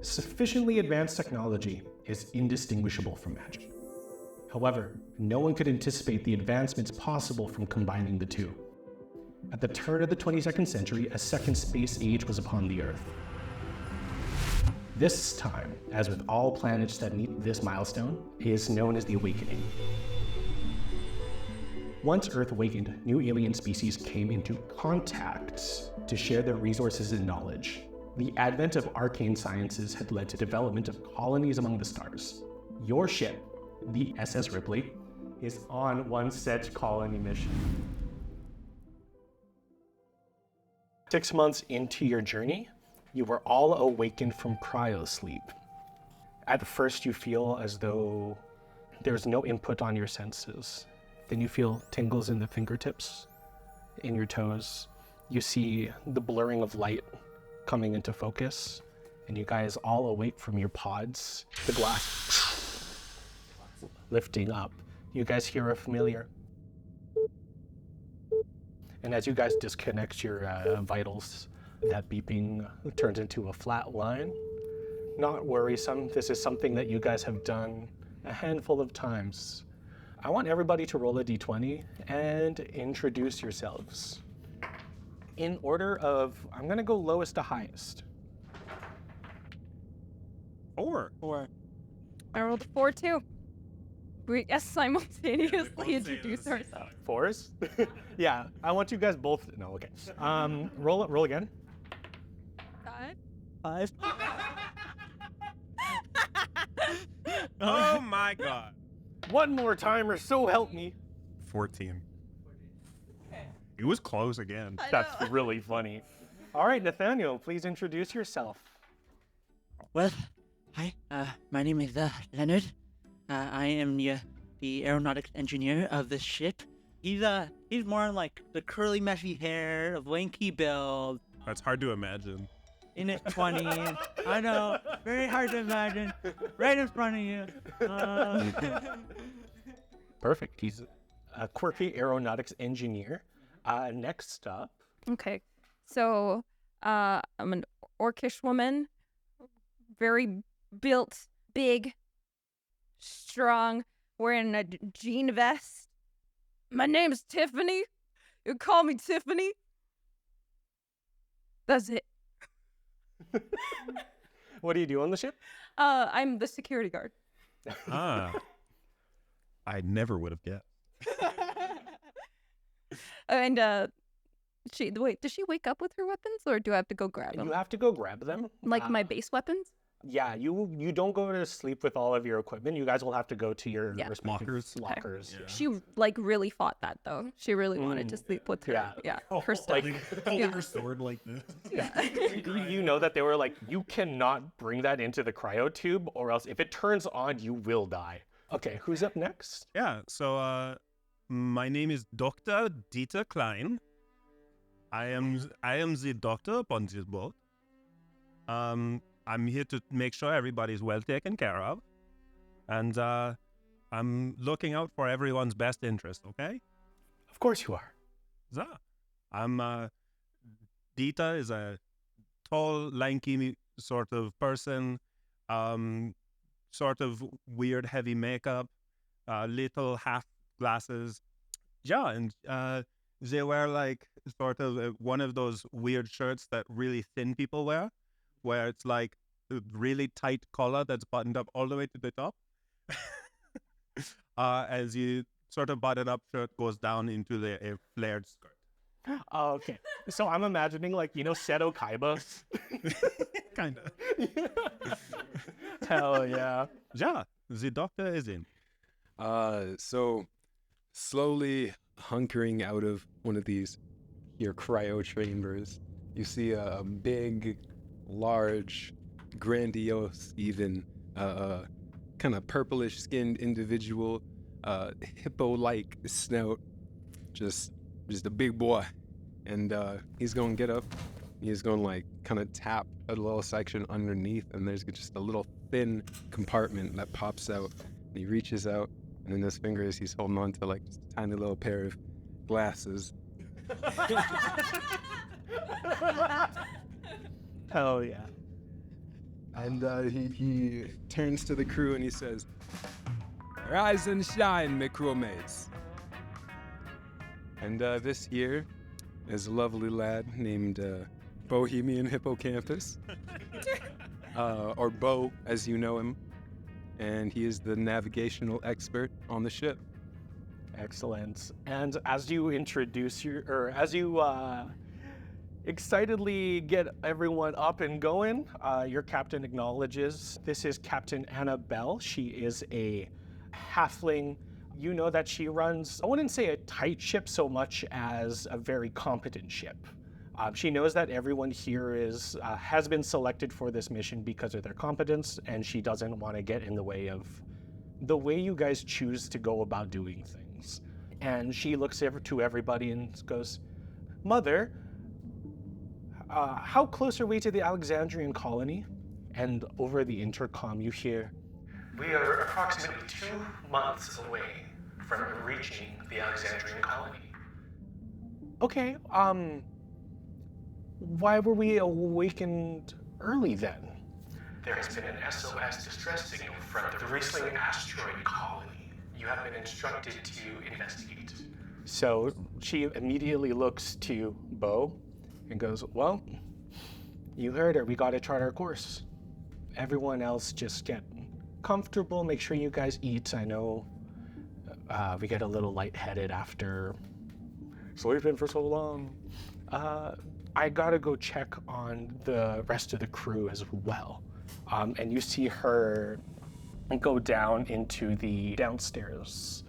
sufficiently advanced technology is indistinguishable from magic. However, no one could anticipate the advancements possible from combining the two. At the turn of the 22nd century, a second space age was upon the Earth. This time, as with all planets that meet this milestone, is known as the Awakening. Once Earth awakened, new alien species came into contact to share their resources and knowledge. The advent of arcane sciences had led to development of colonies among the stars. Your ship, the SS Ripley, is on one such colony mission. 6 months into your journey, you were all awakened from cryosleep. At first, you feel as though there's no input on your senses. Then you feel tingles in the fingertips, in your toes. You see the blurring of light coming into focus, and you guys all awake from your pods. The glass lifting up. You guys hear a familiar. And as you guys disconnect your vitals, that beeping turns into a flat line. Not worrisome. This is something that you guys have done a handful of times. I want everybody to roll a d20 and introduce yourselves. In order of, I'm gonna go lowest to highest. 4. I rolled a 4 too. We simultaneously introduce ourselves. 4s? Yeah, I want you guys both, no, okay. Roll again. 5. Oh my god. One more time or so help me. 14. It was close again. That's really funny. All right, Nathaniel, please introduce yourself. Well, hi. My name is Leonard. I am the aeronautics engineer of this ship. He's more like the curly, messy hair, lanky build. That's hard to imagine. In his 20s. I know, very hard to imagine. Right in front of you. Perfect. He's a quirky aeronautics engineer. Next up. Okay, so I'm an orcish woman, very built, big, strong, wearing a jean vest. My name's Tiffany. You call me Tiffany. That's it. What do you do on the ship? I'm the security guard. I never would have guessed. And does she wake up with her weapons, or do I have to go grab them? You have to go grab them. Like my base weapons? Yeah, you don't go to sleep with all of your equipment. You guys will have to go to your respective lockers. Yeah. She really fought that though. She really wanted to sleep with her. Her stuff. Holding her sword like this. Yeah. You know that they were like, you cannot bring that into the cryo tube, or else if it turns on, you will die. Okay, who's up next? Yeah, so my name is Dr. Dieter Klein. I am the doctor upon this boat. I'm here to make sure everybody's well taken care of. And I'm looking out for everyone's best interest, okay? Of course you are. Dieter is a tall, lanky sort of person, sort of weird, heavy makeup, little half glasses. Yeah, and they wear like sort of one of those weird shirts that really thin people wear, where it's like a really tight collar that's buttoned up all the way to the top. As you sort of button up shirt goes down into the flared skirt. Oh, okay. So I'm imagining like, Seto Kaiba. Kind of. Hell yeah. Yeah, the doctor is in. So slowly hunkering out of one of these here cryo chambers, you see a big, large, grandiose, even kind of purplish skinned individual, hippo-like snout, just a big boy. And he's going to get up. He's going to like kind of tap a little section underneath, and there's just a little thin compartment that pops out. And he reaches out, and in his fingers he's holding on to like just a tiny little pair of glasses. Hell yeah. And he turns to the crew and he says, "Rise and shine, me crewmates." And this here is a lovely lad named Bohemian Hippocampus, or Bo, as you know him. And he is the navigational expert on the ship. Excellent. And as you introduce as you excitedly get everyone up and going, your captain acknowledges. This is Captain Annabelle. She is a halfling. You know that she runs, I wouldn't say a tight ship so much as a very competent ship. She knows that everyone here has been selected for this mission because of their competence, and she doesn't want to get in the way of the way you guys choose to go about doing things. And she looks to everybody and goes, "Mother, how close are we to the Alexandrian colony?" And over the intercom you hear, "We are approximately 2 months away from reaching the Alexandrian colony." "Okay, why were we awakened early then?" "There has been an SOS distress signal from the Riesling asteroid colony. You have been instructed to investigate." So she immediately looks to Bo and goes, "Well, you heard her. We got to chart our course. Everyone else just get comfortable. Make sure you guys eat. I know we get a little lightheaded after sleeping for so long. I gotta go check on the rest of the crew as well." And you see her go down into the downstairs.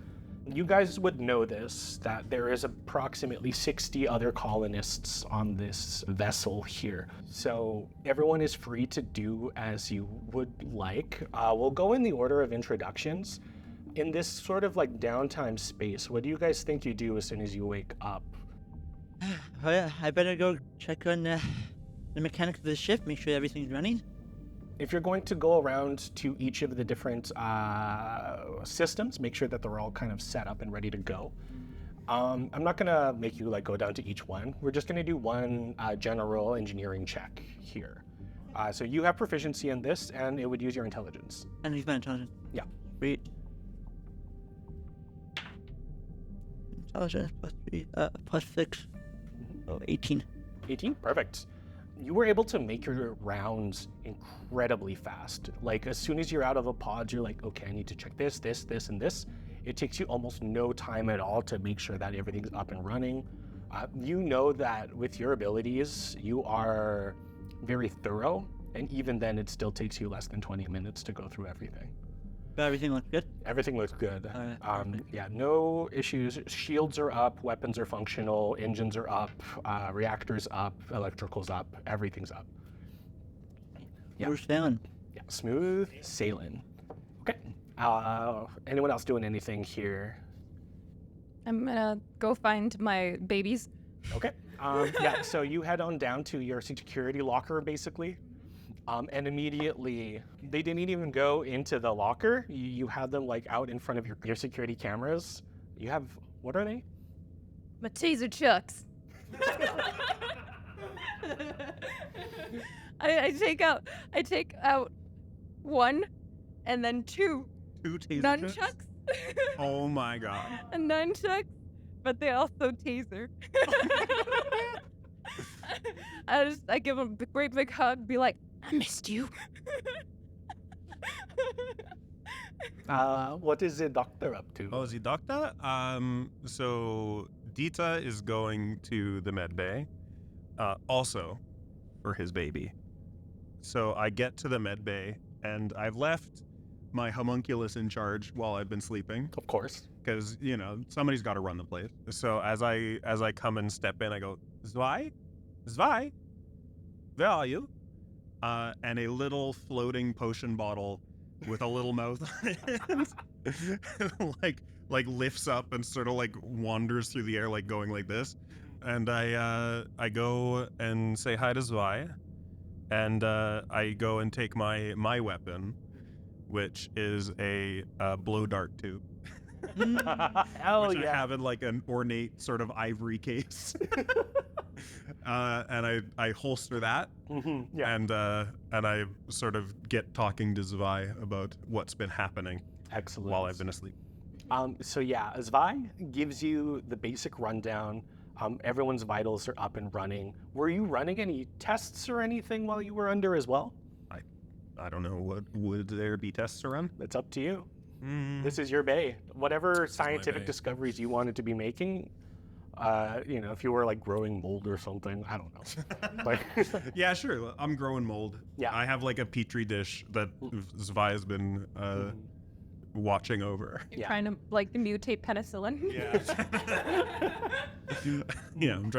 You guys would know this, that there is approximately 60 other colonists on this vessel here. So everyone is free to do as you would like. We'll go in the order of introductions. In this sort of like downtime space, what do you guys think you do as soon as you wake up? Oh yeah, I better go check on the mechanics of the ship, make sure everything's running. If you're going to go around to each of the different systems, make sure that they're all kind of set up and ready to go. I'm not gonna make you like go down to each one. We're just gonna do one general engineering check here. So you have proficiency in this, and it would use your intelligence. And he's my intelligence. Yeah. Sweet. Intelligence plus 6. So 18. 18? Perfect. You were able to make your rounds incredibly fast. Like, as soon as you're out of a pod, you're like, okay, I need to check this, and this. It takes you almost no time at all to make sure that everything's up and running. You know that with your abilities, you are very thorough, and even then, it still takes you less than 20 minutes to go through everything. But everything looks good? Everything looks good. Alright. Yeah, no issues. Shields are up, weapons are functional, engines are up, reactors up, electricals up, everything's up. Yeah. We're sailing. Yeah, smooth sailing. Okay. Anyone else doing anything here? I'm gonna go find my babies. Okay. Yeah, so you head on down to your security locker, basically. And immediately, they didn't even go into the locker. You had them like out in front of your security cameras. You have, what are they? My Taser Chucks. I take out one, and then two 2 taser nunchucks. chucks? Oh my god. A nunchuck, but they also taser. I give them a great big hug, be like, I missed you. What is the doctor up to? Oh, the doctor? So Dita is going to the med bay, also for his baby. So I get to the med bay, and I've left my homunculus in charge while I've been sleeping, Of course. because somebody's got to run the place. So as I come and step in, I go, Zwei, where are you? And a little floating potion bottle with a little mouth on it, like lifts up and sort of like wanders through the air, like going like this. And I go and say hi to Zwei, and I go and take my weapon, which is a blow dart tube. Hell Which I yeah. have in like an ornate sort of ivory case. And I holster that, Yeah. and I sort of get talking to Zwei about what's been happening Excellent. while I've been asleep. So yeah, Zwei gives you the basic rundown. Everyone's vitals are up and running. Were you running any tests or anything while you were under as well? I don't know, what would there be tests around? It's up to you. Mm. This is your bay. Whatever scientific bay. discoveries you wanted to be making, if you were like growing mold or something, I don't know. Like, Yeah, sure. I'm growing mold. Yeah. I have like a petri dish that Zwei has been watching over. You're Yeah. trying to like mutate penicillin. Yeah, I'm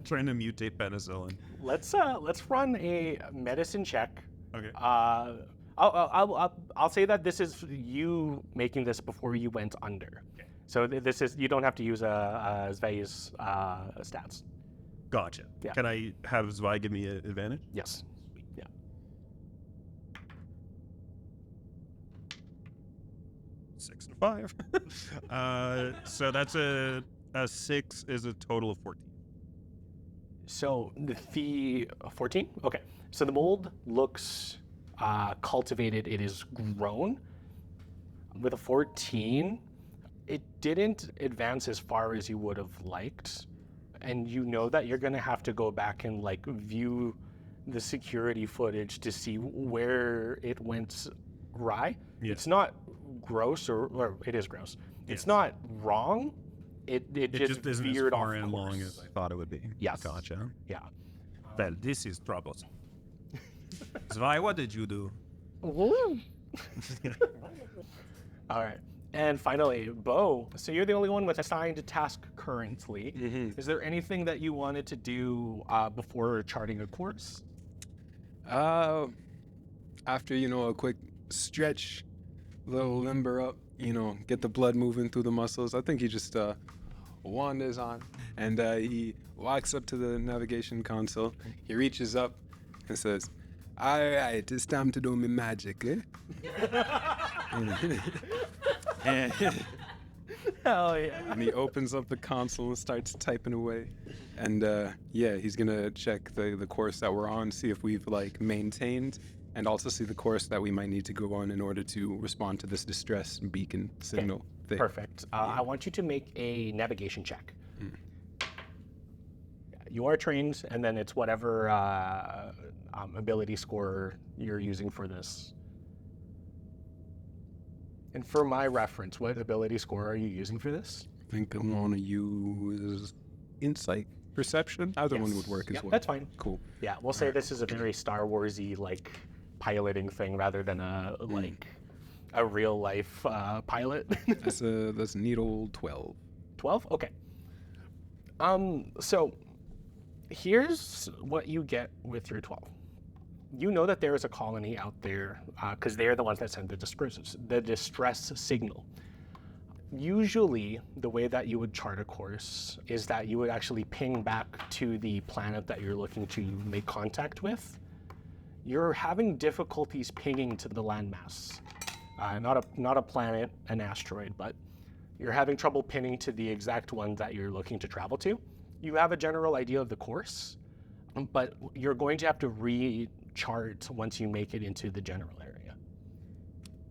trying to mutate penicillin. let's run a medicine check. Okay. I'll say that this is you making this before you went under. Okay. So this is, you don't have to use Zvei's stats. Gotcha. Yeah. Can I have Zwei give me an advantage? Yes. 6 and 5. So that's a 6 is a total of 14. So the 14? Okay. So the mold looks cultivated. It is grown. With a 14, it didn't advance as far as you would have liked. And you know that you're going to have to go back and like view the security footage to see where it went awry. Yeah. It's not gross, or it is gross. It's Yes. not wrong. It It just isn't as veered far off and long course. as I thought it would be. Yes. Gotcha. Yeah. Well, this is troublesome. Zwei, what did you do? All right. And finally, Bo. So you're the only one with assigned task currently. Mm-hmm. Is there anything that you wanted to do before charting a course? After, a quick stretch, little limber up, get the blood moving through the muscles, I think he just wanders on, and he walks up to the navigation console. He reaches up and says, "All right, it's time to do my magic, eh?" and Hell yeah. he opens up the console and starts typing away. And he's gonna check the course that we're on, see if we've maintained, and also see the course that we might need to go on in order to respond to this distress beacon signal thing. Perfect. I want you to make a navigation check. You are trained, and then it's whatever ability score you're using for this. And for my reference, what ability score are you using for this? I think I want to use insight, perception. Either one would work as Yep, well. that's fine. Cool. Yeah, we'll say this is a very Star Warsy piloting thing rather than a real life pilot. That's a neat old 12. 12? Okay. So here's what you get with your 12. You know that there is a colony out there because they're the ones that send the distress signal. Usually, the way that you would chart a course is that you would actually ping back to the planet that you're looking to make contact with. You're having difficulties pinging to the landmass. Not a planet, an asteroid, but you're having trouble pinning to the exact one that you're looking to travel to. You have a general idea of the course, but you're going to have to re-chart once you make it into the general area.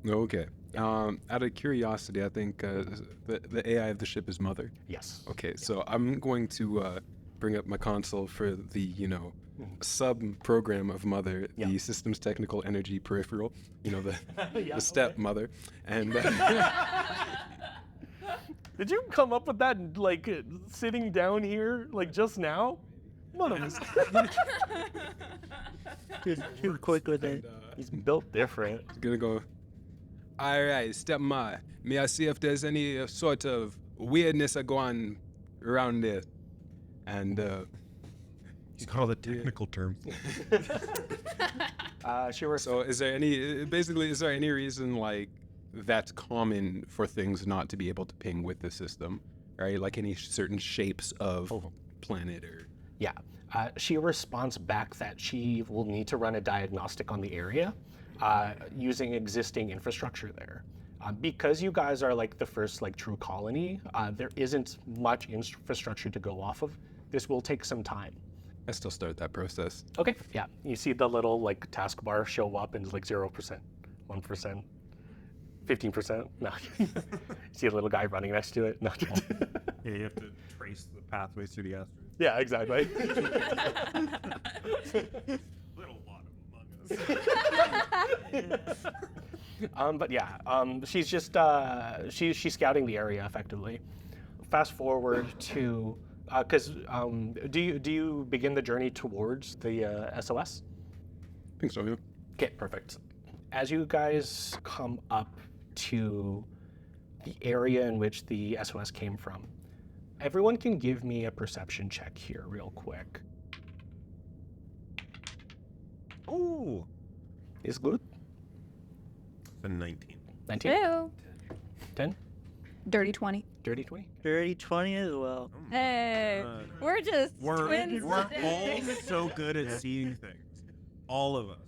Okay. Out of curiosity, I think the AI of the ship is Mother. Yes. Okay, so I'm going to bring up my console for the, sub-program of Mother, Yeah. the Systems Technical Energy Peripheral, the Yeah, step Mother. And Did you come up with that sitting down here just now? One of us. Too quick with it. He's built different. gonna go, all right, step Ma, may I see if there's any sort of weirdness going around there? And He's got all the technical terms. so is there any reason that's common for things not to be able to ping with the system, right? Like any certain shapes of planet or... Yeah. She responds back that she will need to run a diagnostic on the area using existing infrastructure there. Because you guys are the first true colony, there isn't much infrastructure to go off of. this will take some time. I still start that process. Okay, yeah. You see the little like taskbar show up and it's like 0%, 1%, 15%. No. See a little guy running next to it. No. Yeah, you have to trace the pathways through the asteroid. Yeah, exactly. Little lot among us. But yeah, she's just she's scouting the area effectively. Fast forward to because do you begin the journey towards the SOS? I think so, yeah. Okay, perfect. As you guys come up to the area in which the SOS came from, everyone can give me a perception check here real quick. Ooh. Is good? The 19. 19? Ew. 10? Dirty 20. Dirty 20? Dirty 20 as well. Hey, we're just twins. We're all so good at seeing things. All of us.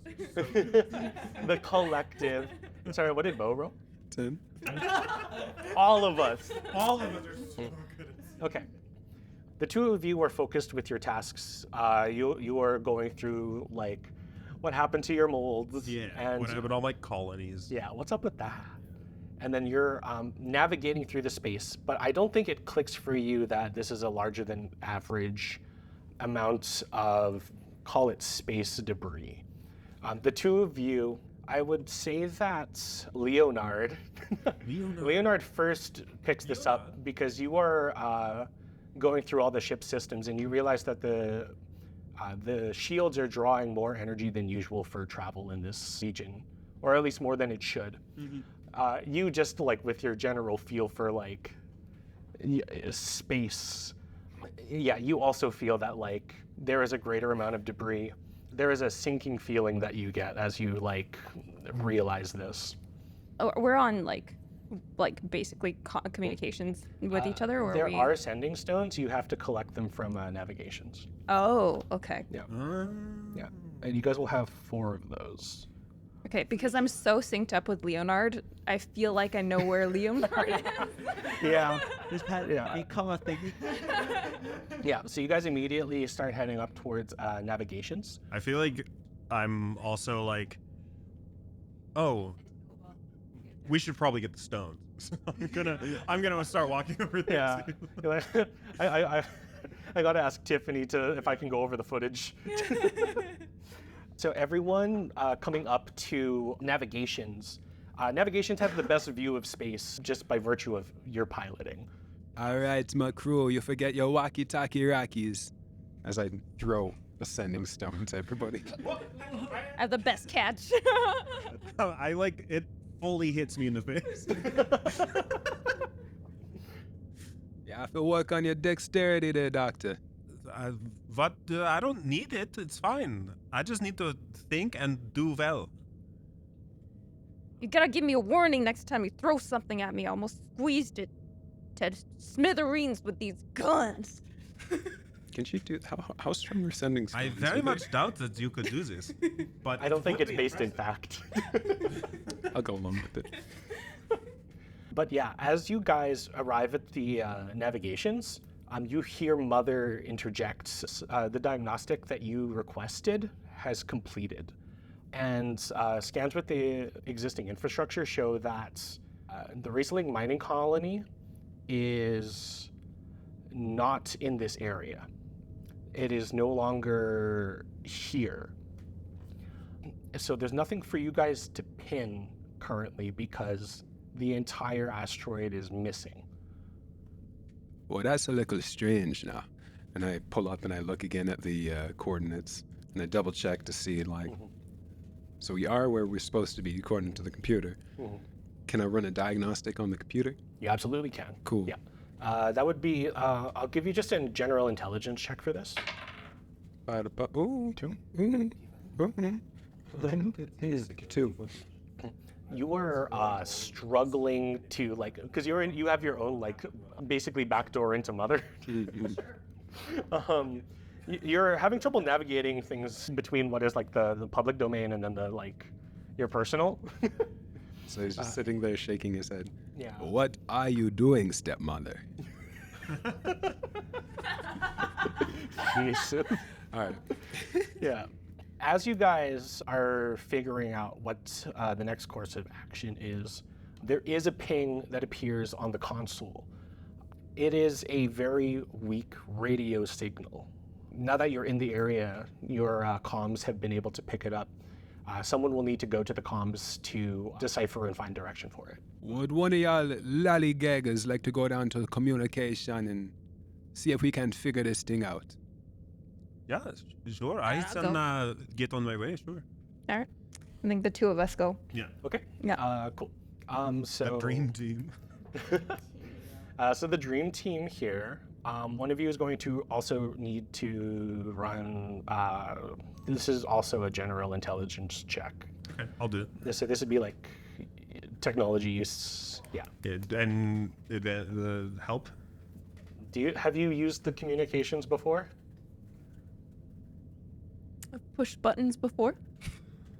The collective. Sorry, what did Bo roll? 10. All of us. All of us are so good at Okay. The two of you are focused with your tasks. You are going through like what happened to your molds. Yeah, And what about all my colonies? yeah, what's up with that? And then you're navigating through the space, but I don't think it clicks for you that this is a larger than average amount of, call it space debris. The two of you, I would say that Leonard first picks this up because you are going through all the ship systems and you realize that the shields are drawing more energy than usual for travel in this region, or at least more than it should. You just like with your general feel for like space, yeah, you also feel that like there is a greater amount of debris. There is a sinking feeling that you get as you like realize this. Oh, we're on like basically communications with each other, or There we... are sending stones. You have to collect them from navigations. Oh, okay. Yeah, and you guys will have 4 of those. Okay, because I'm so synced up with Leonard, I feel like I know where Leonard is. Yeah. This had become a thing. Yeah, so you guys immediately start heading up towards navigations. I feel like I'm also like, oh, we should probably get the stones. So I'm gonna start walking over there. Yeah. too. I gotta ask Tiffany if I can go over the footage. So everyone coming up to navigations. Navigations have the best view of space just by virtue of your piloting. All right, my crew, you forget your walkie-talkie rockies. As I throw a sending stone to everybody. I have the best catch. I like it. Fully hits me in the face. You have to work on your dexterity there, Doctor. I don't need it. It's fine. I just need to think and do well. You gotta give me a warning next time you throw something at me. I almost squeezed it to smithereens with these guns. Can she do how strong are sending stones? I very much doubt that you could do this. But I don't think would it's be based in impressive. fact. I'll go along with it. But yeah, as you guys arrive at the navigations, you hear Mother interject. The diagnostic that you requested has completed. And scans with the existing infrastructure show that the Riesling mining colony is not in this area. It is no longer here. So there's nothing for you guys to pin currently because the entire asteroid is missing. Well, that's a little strange now. And I pull up and I look again at the coordinates and I double check to see like, so we are where we're supposed to be according to the computer. Can I run a diagnostic on the computer? You absolutely can. Cool. Yeah. That would be, I'll give you just a general intelligence check for this. Ooh, 2. Two. You are struggling to like, because you have your own like, basically backdoor into Mother. You're having trouble navigating things between what is like the public domain and then the like your personal. So he's just sitting there shaking his head. Yeah. What are you doing, stepmother? Jesus. All right. Yeah. As you guys are figuring out what the next course of action is, there is a ping that appears on the console. It is a very weak radio signal. Now that you're in the area, your comms have been able to pick it up. Someone will need to go to the comms to decipher and find direction for it. Would one of y'all lollygaggers like to go down to communication and see if we can figure this thing out? Yeah, sure. I I'll can get on my way. Sure. All right. I think the two of us go. Yeah. Okay. Yeah. Cool. So The dream team. So the dream team here, one of you is going to also need to run. This is also a general intelligence check. Okay, I'll do it. So this would be like technology use. Yeah. And the help. Have you used the communications before? I've pushed buttons before.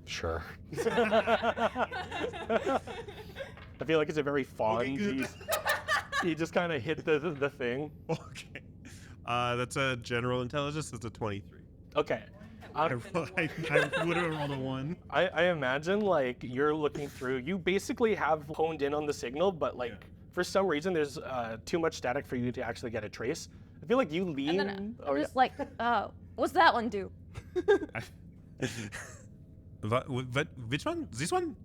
Sure. I feel like it's a very fond. good. He just kind of hit the thing. Okay. That's a general intelligence. That's a 23. Okay. I would have rolled a 1. I imagine like you're looking through. You basically have honed in on the signal, but like for some reason there's too much static for you to actually get a trace. I feel like you lean. And then I'm just like, what's that one do? Which one? This one?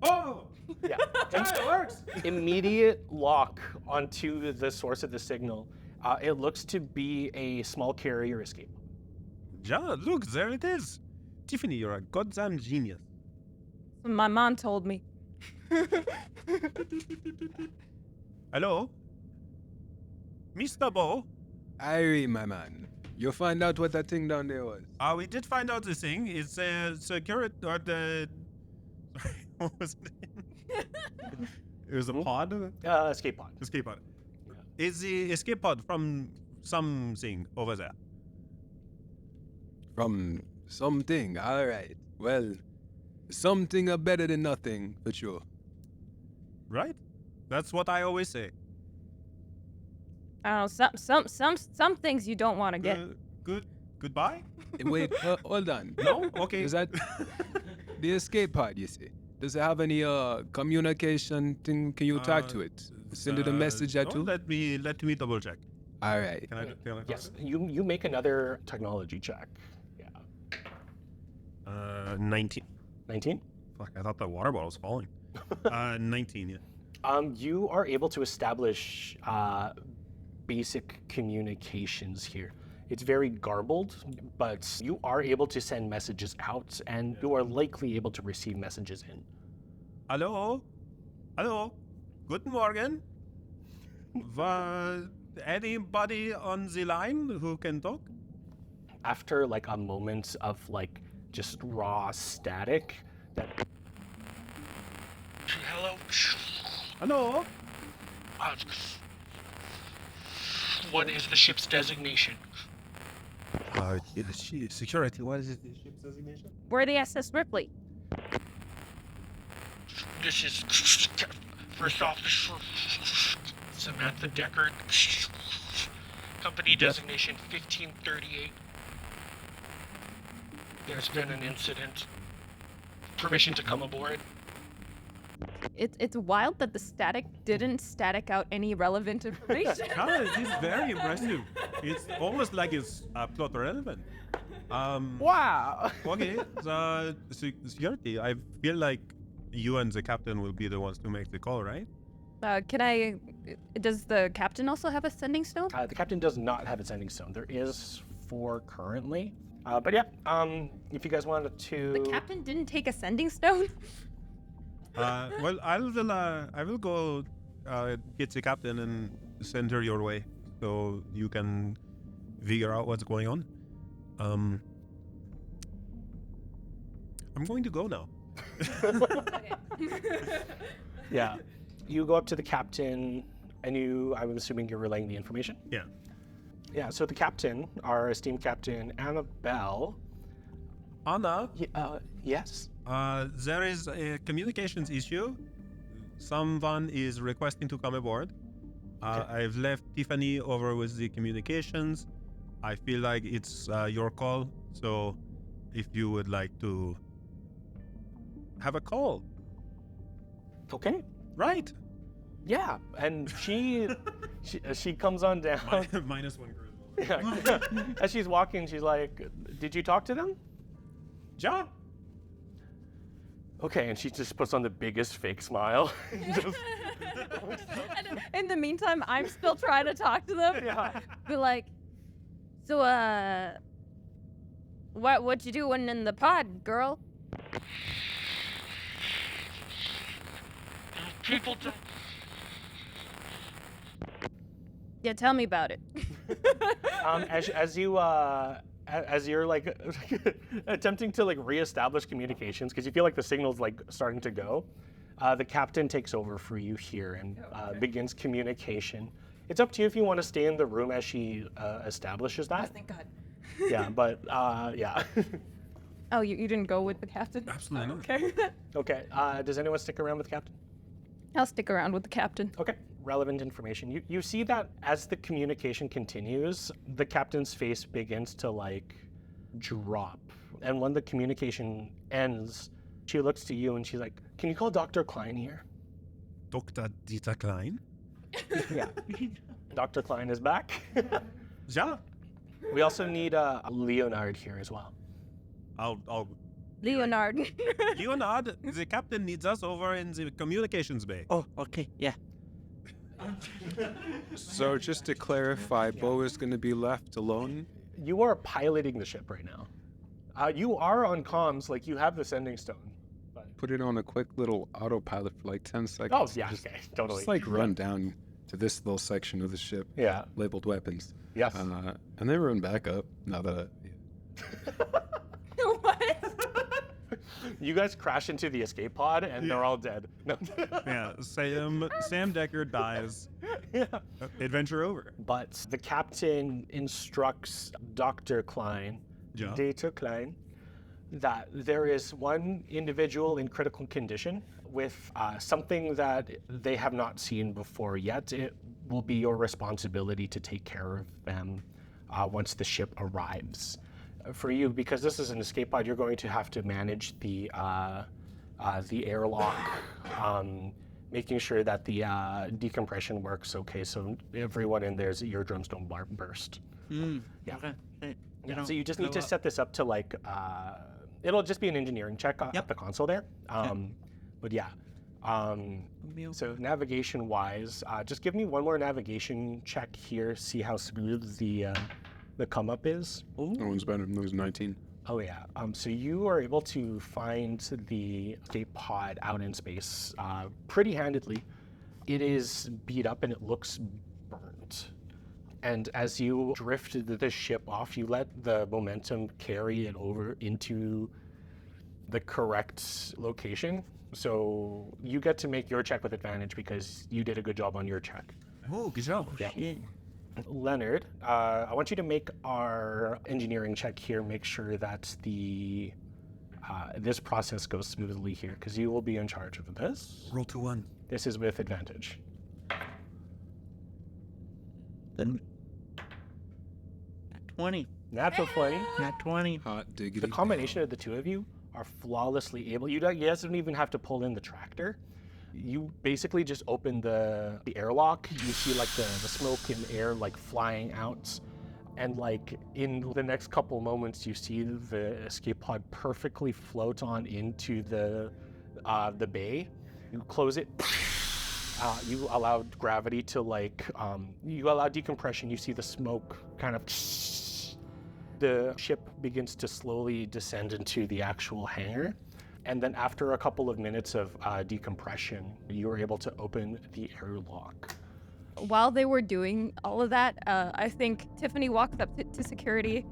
Oh! Yeah, it works. Immediate lock onto the source of the signal. It looks to be a small carrier escape. Yeah, look, there it is. Tiffany, you're a goddamn genius. My mom told me. Hello? Mr. Bo? Irie, my man. You'll find out what that thing down there was. We did find out this thing. It's a security, or the... Sorry, what was it? It was a pod? Escape pod. Escape pod. It's the escape pod from something over there. From something, all right. Well, something are better than nothing, for sure. Right? That's what I always say. I don't know. Some things you don't want to get. Goodbye? Wait, hold on. No? Okay. Is that the escape pod, you see? Does it have any communication thing? Can you talk to it? Send it a message at no, all? Let me double check. All right. Can I Yes, you make another technology check. Yeah. 19. 19? Fuck, I thought the water bottle was falling. 19, yeah. You are able to establish basic communications here. It's very garbled, but you are able to send messages out, and you are likely able to receive messages in. Hello? Hello? Guten Morgen? Anybody on the line who can talk? After like a moment of like just raw static, that. Hello. Hello? What is the ship's designation? Security. What is the ship's designation? We're the SS Ripley. This is First Officer Samantha Deckard. Company designation 1538. There's been an incident. Permission to come aboard. It's wild that the static didn't static out any relevant information. This is very impressive. It's almost like it's plot relevant. Wow. Okay, the security. I feel like you and the captain will be the ones to make the call, right? Does the captain also have a sending stone? The captain does not have a sending stone. There is 4 currently. But yeah, if you guys wanted to. The captain didn't take a sending stone? Well, I will go get the captain and send her your way so you can figure out what's going on. I'm going to go now. Yeah. You go up to the captain, and I'm assuming you're relaying the information? Yeah. Yeah, so the captain, our esteemed captain, Annabelle. Anna, Yes? there is a communications issue. Someone is requesting to come aboard. I've left Tiffany over with the communications. I feel like it's your call. So if you would like to have a call. Okay. Right. Yeah, and she comes on down. -1 charisma. Yeah. As she's walking, she's like, "Did you talk to them?" Ja. Okay, and she just puts on the biggest fake smile. Just- In the meantime, I'm still trying to talk to them. yeah. Be like, so, what you doing in the pod, girl? People do. Yeah, tell me about it. As you're like attempting to like reestablish communications because you feel like the signal's like starting to go, the captain takes over for you here and begins communication. It's up to you if you want to stay in the room as she establishes that. Thank God. Yeah, but yeah. Oh, you didn't go with the captain? Absolutely not. Okay. Okay. Does anyone stick around with the captain? I'll stick around with the captain. Okay. Relevant information. You see that as the communication continues, the captain's face begins to like drop. And when the communication ends, she looks to you and she's like, "Can you call Dr. Klein here?" Dr. Dieter Klein. Yeah. Dr. Klein is back. Ja. We also need Leonard here as well. I'll Leonard. Leonard, the captain needs us over in the communications bay. Oh, okay, yeah. So just to clarify, Bo is going to be left alone. You are piloting the ship right now. You are on comms, like you have the sending stone. But... Put it on a quick little autopilot for like 10 Oh, seconds. yeah, okay, totally. Just like run down to this little section of the ship Yeah, labeled weapons. yes. And then run back up now that What? You guys crash into the escape pod and they're all dead. No. Yeah, Sam Decker dies. Yeah. Adventure over. But the captain instructs Dr. Klein, Ja. Data Klein, that there is one individual in critical condition with something that they have not seen before yet. It will be your responsibility to take care of them once the ship arrives. For you, because this is an escape pod, you're going to have to manage the airlock, making sure that the decompression works okay, so everyone in there's eardrums don't burst. Yeah. Okay. Hey, Yeah, so you just need to set this up to like, it'll just be an engineering check at the console there. But yeah. So navigation-wise, just give me one more navigation check here, see how smooth the come up is. no one's better than those 19. Oh yeah. So you are able to find the escape pod out in space pretty handedly. It is beat up and it looks burnt. And as you drift the ship off, you let the momentum carry it over into the correct location. So you get to make your check with advantage because you did a good job on your check. Oh, good job. Yeah. Leonard, I want you to make our engineering check here. Make sure that the this process goes smoothly here, because you will be in charge of this. Roll to 1. This is with advantage. Then 20. Natural 20. Not 20. Hot diggity. The combination of the two of you are flawlessly able. You guys don't even have to pull in the tractor. You basically just open the airlock. You see like the smoke and air like flying out. And like in the next couple moments, you see the escape pod perfectly float on into the bay. You close it. You allow gravity to like, you allow decompression. You see the smoke kind of, the ship begins to slowly descend into the actual hangar. And then after a couple of minutes of decompression, you were able to open the airlock. While they were doing all of that, I think Tiffany walks up to security,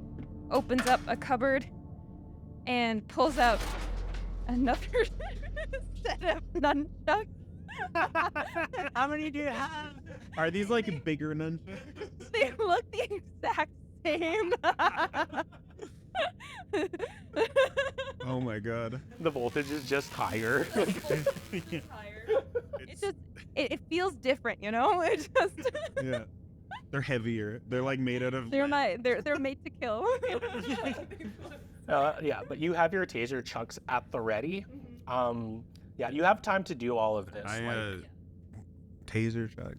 opens up a cupboard, and pulls out another set of nunchucks. How many do you have? Are these like bigger nunchucks? They look the exact same. Oh my god. The voltage is just higher. It feels different, you know? It just Yeah. They're heavier. They're like made out of. They're made to kill. Yeah, but you have your taser chucks at the ready. Yeah, you have time to do all of this. Taser chucks.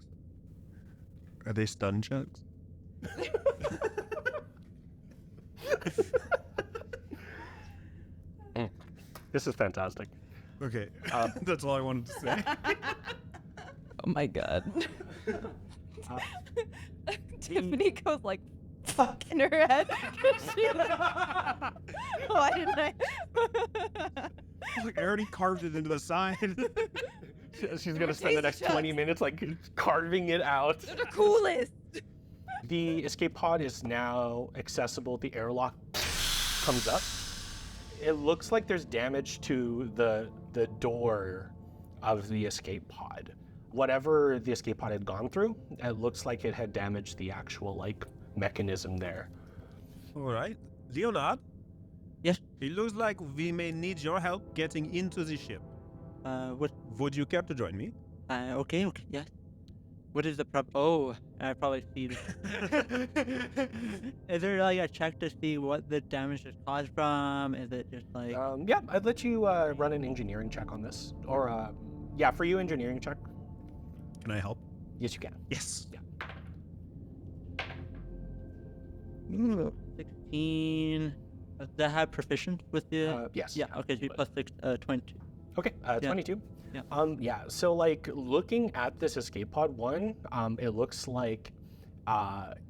Are they stun chucks? This is fantastic. Okay, that's all I wanted to say. Oh my god. Tiffany goes like, fuck in her head. She's like, why didn't I? Like, I already carved it into the side. She's gonna spend the next 20 minutes like carving it out. They're the coolest. The escape pod is now accessible. The airlock comes up. It looks like there's damage to the door of the escape pod. Whatever the escape pod had gone through, it looks like it had damaged the actual like mechanism there. All right, Leonard. Yes? It looks like we may need your help getting into the ship. What? Would you care to join me? Okay, yes. What is the Oh, I probably see this. Is there like a check to see what the damage is caused from? Is it just like... Yeah, I'd let you run an engineering check on this. Or, yeah, for you, engineering check. Can I help? Yes, you can. Yes. Yeah. 16... Does that have proficient with the... Yes. Yeah, okay, so plus 6, 22. Okay, 22. Yeah. Yeah, so like looking at this escape pod one, it looks like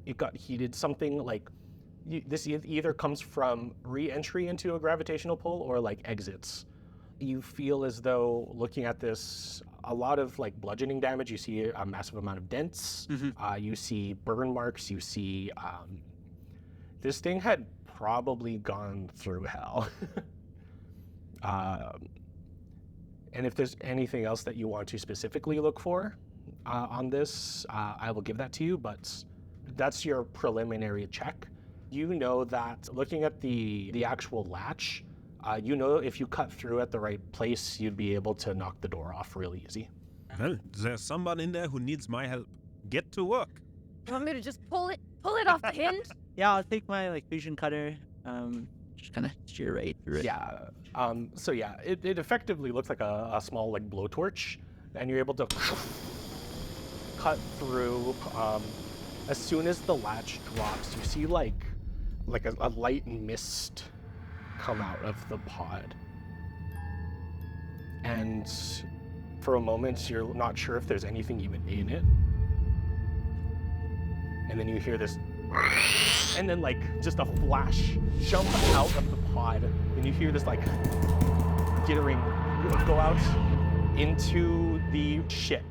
it got heated. Something like this either comes from re-entry into a gravitational pull or like exits. You feel as though looking at this, a lot of like bludgeoning damage. You see a massive amount of dents. You see burn marks. You see this thing had probably gone through hell. And if there's anything else that you want to specifically look for on this, I will give that to you, but that's your preliminary check. You know that looking at the actual latch, you know if you cut through at the right place, you'd be able to knock the door off really easy. Well, there's someone in there who needs my help. Get to work. You want me to just pull it off the hinge? Yeah, I'll take my like fusion cutter, just kind of shear right through it. Yeah. So yeah, it effectively looks like a small like blowtorch, and you're able to cut through. As soon as the latch drops, you see like a light mist come out of the pod, and for a moment you're not sure if there's anything even in it, and then you hear this. And then like just a flash jump out of the pod, and you hear this like jittering go out into the ship.